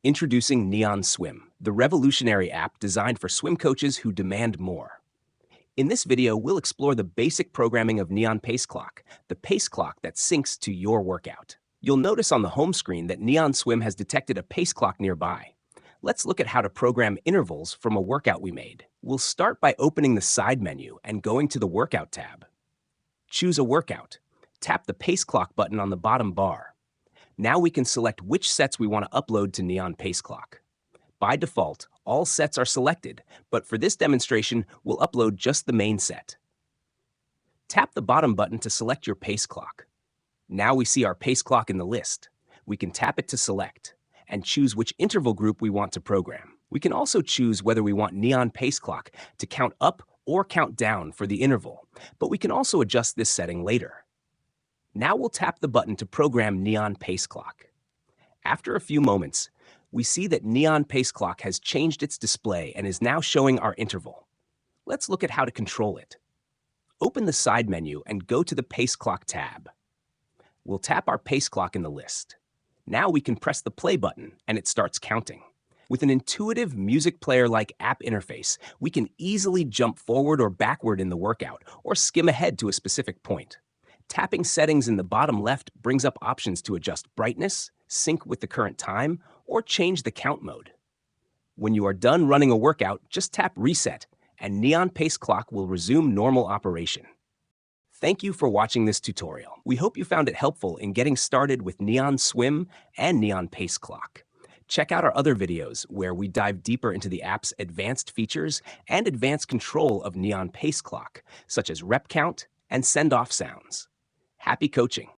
Introducing Neon Swim, the revolutionary app designed for swim coaches who demand more. In this video, we'll explore the basic programming of Neon Pace Clock, the pace clock that syncs to your workout. You'll notice on the home screen that Neon Swim has detected a pace clock nearby. Let's look at how to program intervals from a workout we made. We'll start by opening the side menu and going to the Workout tab. Choose a workout. Tap the Pace Clock button on the bottom bar. Now we can select which sets we want to upload to Neon Pace Clock. By default, all sets are selected, but for this demonstration, we'll upload just the main set. Tap the bottom button to select your pace clock. Now we see our pace clock in the list. We can tap it to select and choose which interval group we want to program. We can also choose whether we want Neon Pace Clock to count up or count down for the interval, but we can also adjust this setting later. Now we'll tap the button to program Neon Pace Clock. After a few moments, we see that Neon Pace Clock has changed its display and is now showing our interval. Let's look at how to control it. Open the side menu and go to the Pace Clock tab. We'll tap our pace clock in the list. Now we can press the play button and it starts counting. With an intuitive music player-like app interface, we can easily jump forward or backward in the workout or skim ahead to a specific point. Tapping settings in the bottom left brings up options to adjust brightness, sync with the current time, or change the count mode. When you are done running a workout, just tap Reset, and Neon Pace Clock will resume normal operation. Thank you for watching this tutorial. We hope you found it helpful in getting started with Neon Swim and Neon Pace Clock. Check out our other videos where we dive deeper into the app's advanced features and advanced control of Neon Pace Clock, such as rep count and send-off sounds. Happy coaching!